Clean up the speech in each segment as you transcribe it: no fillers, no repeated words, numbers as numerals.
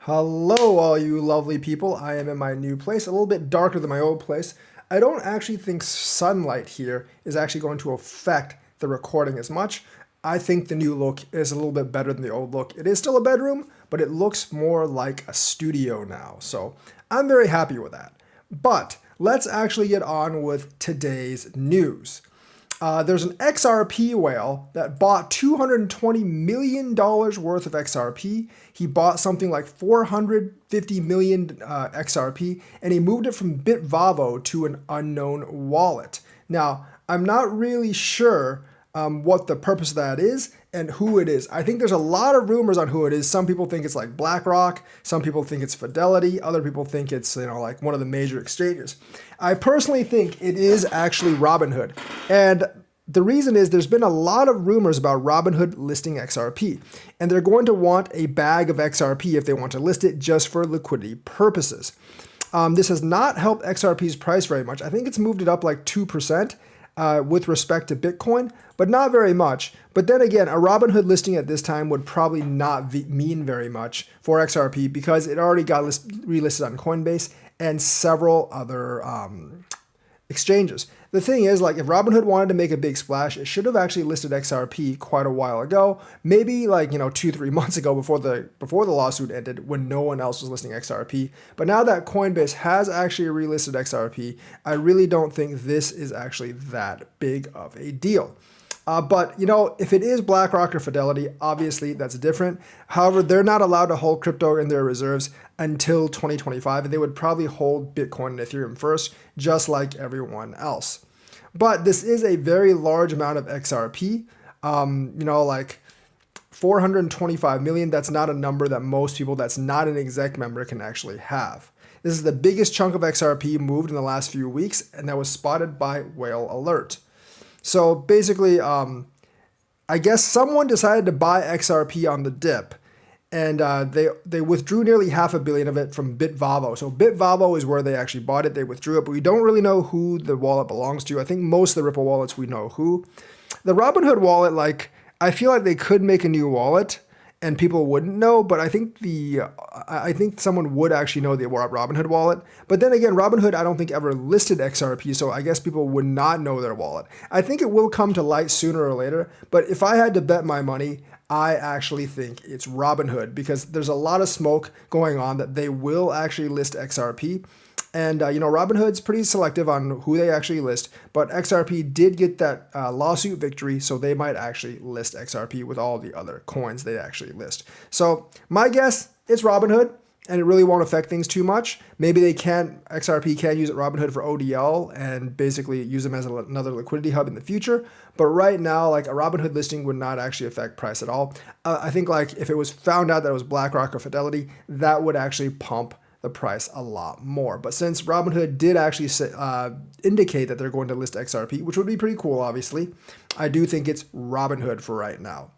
Hello, all you lovely people. I am in my new place, a little bit darker than my old place. I don't actually think sunlight here is actually going to affect the recording as much. I think the new look is a little bit better than the old look. It is still a bedroom, but it looks more like a studio now. So I'm very happy with that. But let's actually get on with today's news. There's an XRP whale that bought $220 million worth of XRP. He bought something like 450 million XRP, and he moved it from Bitvavo to an unknown wallet. Now, I'm not really sure what the purpose of that is and who it is. I think there's a lot of rumors on who it is. Some people think it's like Blackrock. Some people think it's Fidelity. Other people think it's, like one of the major exchanges. I personally think it is actually Robinhood. And the reason is there's been a lot of rumors about Robinhood listing XRP. And they're going to want a bag of XRP if they want to list it just for liquidity purposes. This has not helped XRP's price very much. I think it's moved it up like 2%. With respect to Bitcoin, but not very much. But then again, a Robinhood listing at this time would probably not mean very much for XRP because it already got relisted on Coinbase and several other exchanges. The thing is, like, if Robinhood wanted to make a big splash, it should have actually listed XRP quite a while ago, maybe like 2-3 months ago before the lawsuit ended, when no one else was listing XRP. But now that Coinbase has actually relisted XRP, I really don't think this is actually that big of a deal. But if it is BlackRock or Fidelity, obviously that's different. However, they're not allowed to hold crypto in their reserves until 2025, and they would probably hold Bitcoin and Ethereum first, just like everyone else. But this is a very large amount of XRP. Like 425 million. That's not a number that most people that's not an exec member can actually have. This is the biggest chunk of XRP moved in the last few weeks, and that was spotted by Whale Alert. So basically, I guess someone decided to buy XRP on the dip, and they withdrew nearly $500 million of it from Bitvavo. So Bitvavo is where they actually bought it. They withdrew it, but we don't really know who the wallet belongs to. I think most of the Ripple wallets we know who. The Robinhood wallet, I feel like they could make a new wallet and people wouldn't know, but I think someone would actually know the Robinhood wallet. But then again, Robinhood I don't think ever listed XRP, so I guess people would not know their wallet. I think it will come to light sooner or later, but if I had to bet my money, I actually think it's Robinhood because there's a lot of smoke going on that they will actually list XRP. And, Robinhood's pretty selective on who they actually list, but XRP did get that lawsuit victory, so they might actually list XRP with all the other coins they actually list. So my guess, it's Robinhood, and it really won't affect things too much. Maybe XRP can use Robinhood for ODL and basically use them as another liquidity hub in the future. But right now, like a Robinhood listing would not actually affect price at all. I think if it was found out that it was BlackRock or Fidelity, that would actually pump the price a lot more. But since Robinhood did actually indicate that they're going to list XRP, which would be pretty cool, obviously, I do think it's Robinhood for right now.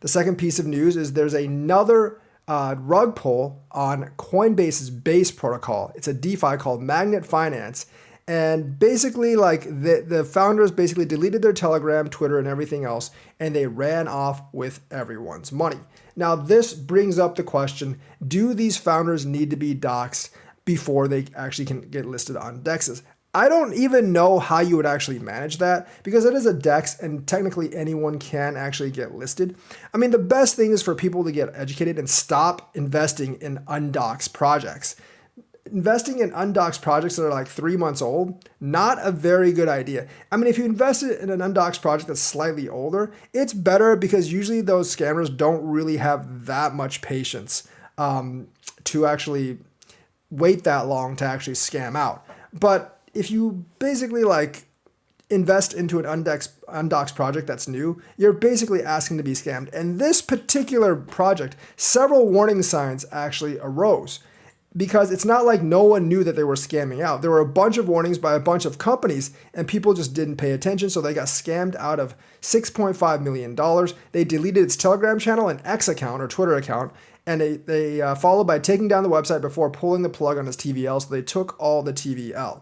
The second piece of news is there's another rug pull on Coinbase's base protocol. It's a DeFi called Magnet Finance. And basically, the founders basically deleted their Telegram, Twitter, and everything else, and they ran off with everyone's money. Now, this brings up the question, do these founders need to be doxxed before they actually can get listed on DEXs? I don't even know how you would actually manage that because it is a DEX and technically anyone can actually get listed. I mean, the best thing is for people to get educated and stop investing in undoxed projects. Investing in undoxed projects that are like 3 months old, not a very good idea. I mean, if you invested in an undoxed project that's slightly older, it's better because usually those scammers don't really have that much patience to actually wait that long to actually scam out. But if you basically invest into an undoxed project that's new, you're basically asking to be scammed. And this particular project, several warning signs actually arose. Because it's not like no one knew that they were scamming out. There were a bunch of warnings by a bunch of companies and people just didn't pay attention. So they got scammed out of $6.5 million. They deleted its Telegram channel and X account or Twitter account. And they followed by taking down the website before pulling the plug on its TVL. So they took all the TVL.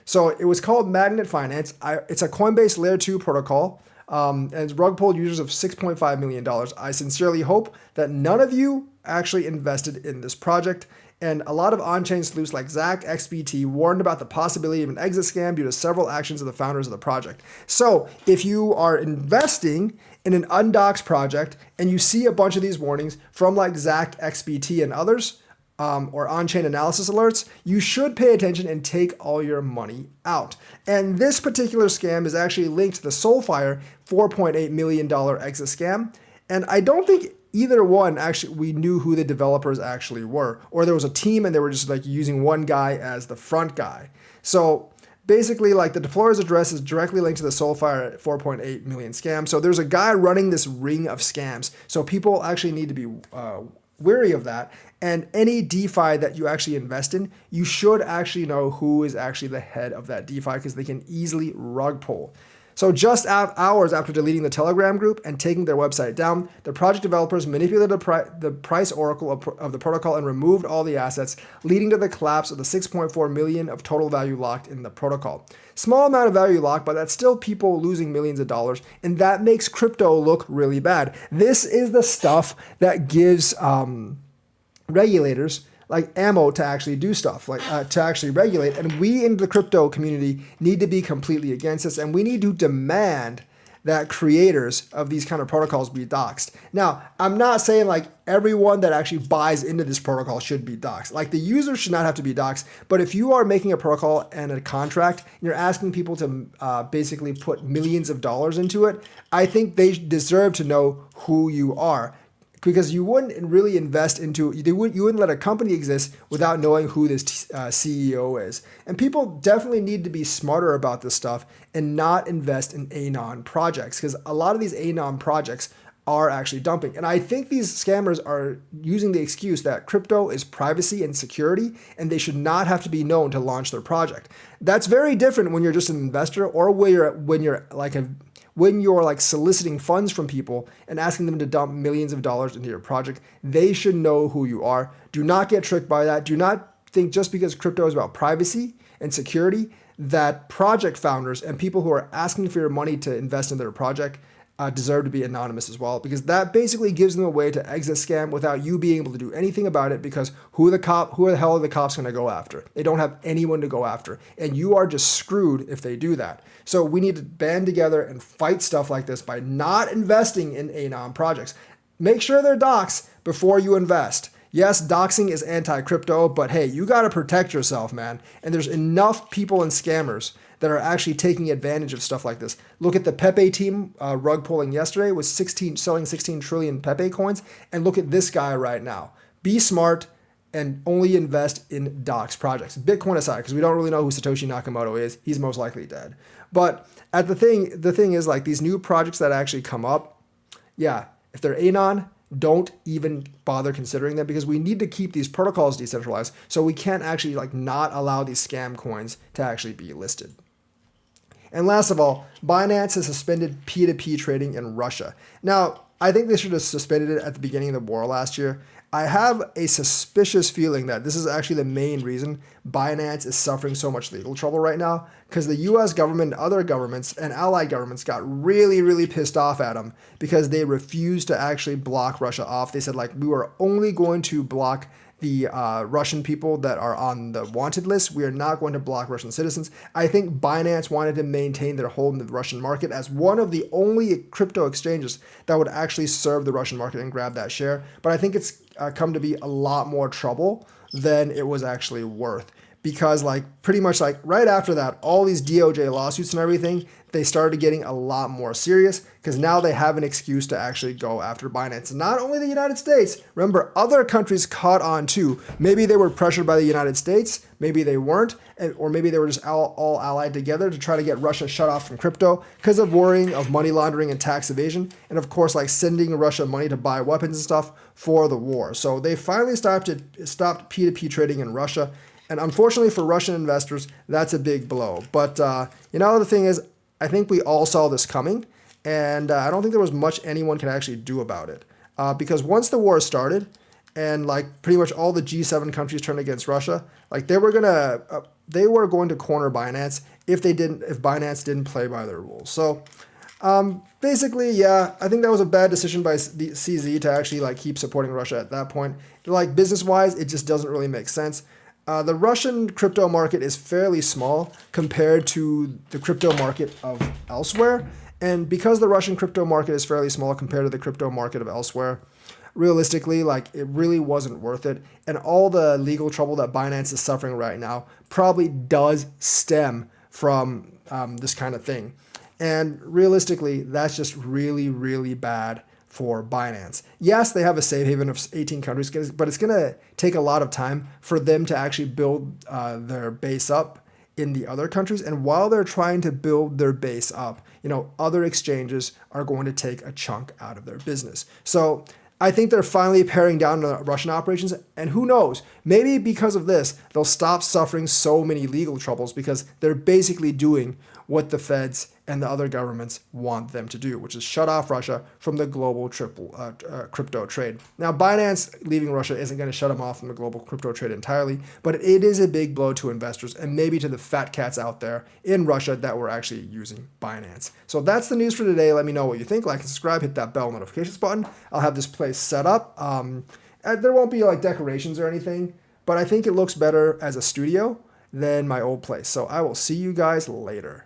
So it was called Magnet Finance. It's a Coinbase Layer 2 protocol. and Rugpull users of $6.5 million. I sincerely hope that none of you actually invested in this project. And a lot of on-chain sleuths like Zach XBT warned about the possibility of an exit scam due to several actions of the founders of the project. So if you are investing in an undoxed project and you see a bunch of these warnings from like Zach XBT and others, or on-chain analysis alerts, you should pay attention and take all your money out. And this particular scam is actually linked to the Soulfire $4.8 million exit scam. And I don't think either one actually we knew who the developers actually were, or there was a team and they were just like using one guy as the front guy. So basically, like the deployer's address is directly linked to the Soulfire 4.8 million scam. So there's a guy running this ring of scams. So people actually need to be wary of that. And any DeFi that you actually invest in, you should actually know who is actually the head of that DeFi because they can easily rug pull. So just hours after deleting the Telegram group and taking their website down, the project developers manipulated the price oracle of the protocol and removed all the assets, leading to the collapse of the 6.4 million of total value locked in the protocol. Small amount of value locked, but that's still people losing millions of dollars, and that makes crypto look really bad. This is the stuff that gives regulators like ammo to actually do stuff, like to actually regulate. And we in the crypto community need to be completely against this, and we need to demand that creators of these kind of protocols be doxxed. Now, I'm not saying like everyone that actually buys into this protocol should be doxxed. Like the user should not have to be doxxed, but if you are making a protocol and a contract, and you're asking people to basically put millions of dollars into it, I think they deserve to know who you are. Because you wouldn't really invest into, you wouldn't let a company exist without knowing who this CEO is. And people definitely need to be smarter about this stuff and not invest in anon projects, because a lot of these anon projects are actually dumping. And I think these scammers are using the excuse that crypto is privacy and security, and they should not have to be known to launch their project. That's very different when you're just an investor, or when you're like soliciting funds from people and asking them to dump millions of dollars into your project. They should know who you are. Do not get tricked by that. Do not think just because crypto is about privacy and security that project founders and people who are asking for your money to invest in their project deserve to be anonymous as well, because that basically gives them a way to exit scam without you being able to do anything about it, because who the hell are the cops going to go after? They don't have anyone to go after, and you are just screwed if they do that. So we need to band together and fight stuff like this by not investing in anon projects. Make sure they're doxxed before you invest. Yes, doxing is anti-crypto, but hey, you got to protect yourself, man. And there's enough people and scammers that are actually taking advantage of stuff like this. Look at the Pepe team rug pulling yesterday, was selling 16 trillion Pepe coins, and look at this guy right now. Be smart and only invest in dox projects. Bitcoin aside, because we don't really know who Satoshi Nakamoto is. He's most likely dead. But the thing is, like, these new projects that actually come up, yeah, if they're anon, don't even bother considering them, because we need to keep these protocols decentralized, so we can't actually like not allow these scam coins to actually be listed. And last of all, Binance has suspended P2P trading in Russia. Now, I think they should have suspended it at the beginning of the war last year. I have a suspicious feeling that this is actually the main reason Binance is suffering so much legal trouble right now, because the US government and other governments and allied governments got really, really pissed off at them because they refused to actually block Russia off. They said, like, we were only going to block the Russian people that are on the wanted list. We are not going to block Russian citizens. I think Binance wanted to maintain their hold in the Russian market as one of the only crypto exchanges that would actually serve the Russian market and grab that share. But I think it's come to be a lot more trouble than it was actually worth, because like pretty much like right after that, all these DOJ lawsuits and everything, they started getting a lot more serious, because now they have an excuse to actually go after Binance. Not only the United States, remember, other countries caught on too. Maybe they were pressured by the United States, maybe they weren't, or maybe they were just all allied together to try to get Russia shut off from crypto because of worrying of money laundering and tax evasion, and of course like sending Russia money to buy weapons and stuff for the war. So they finally stopped P2P trading in Russia, and unfortunately for Russian investors, that's a big blow. But the thing is, I think we all saw this coming, and I don't think there was much anyone can actually do about it. Because once the war started, and like pretty much all the G7 countries turned against Russia, like they were going to corner Binance if Binance didn't play by their rules. So Basically, yeah, I think that was a bad decision by the CZ to actually like keep supporting Russia at that point. Like business wise, it just doesn't really make sense. The Russian crypto market is fairly small compared to the crypto market of elsewhere. And because the Russian crypto market is fairly small compared to the crypto market of elsewhere, realistically, like it really wasn't worth it. And all the legal trouble that Binance is suffering right now probably does stem from this kind of thing. And realistically, that's just really, really bad for Binance. Yes, they have a safe haven of 18 countries, but it's going to take a lot of time for them to actually build their base up in the other countries. And while they're trying to build their base up, other exchanges are going to take a chunk out of their business. So I think they're finally paring down the Russian operations, and who knows, maybe because of this, they'll stop suffering so many legal troubles because they're basically doing what the feds and the other governments want them to do, which is shut off Russia from the global crypto trade. Now, Binance leaving Russia isn't going to shut them off from the global crypto trade entirely, but it is a big blow to investors and maybe to the fat cats out there in Russia that were actually using Binance. So that's the news for today. Let me know what you think. Like and subscribe, hit that bell notifications button. I'll have this place set up. There won't be like decorations or anything, but I think it looks better as a studio than my old place. So I will see you guys later.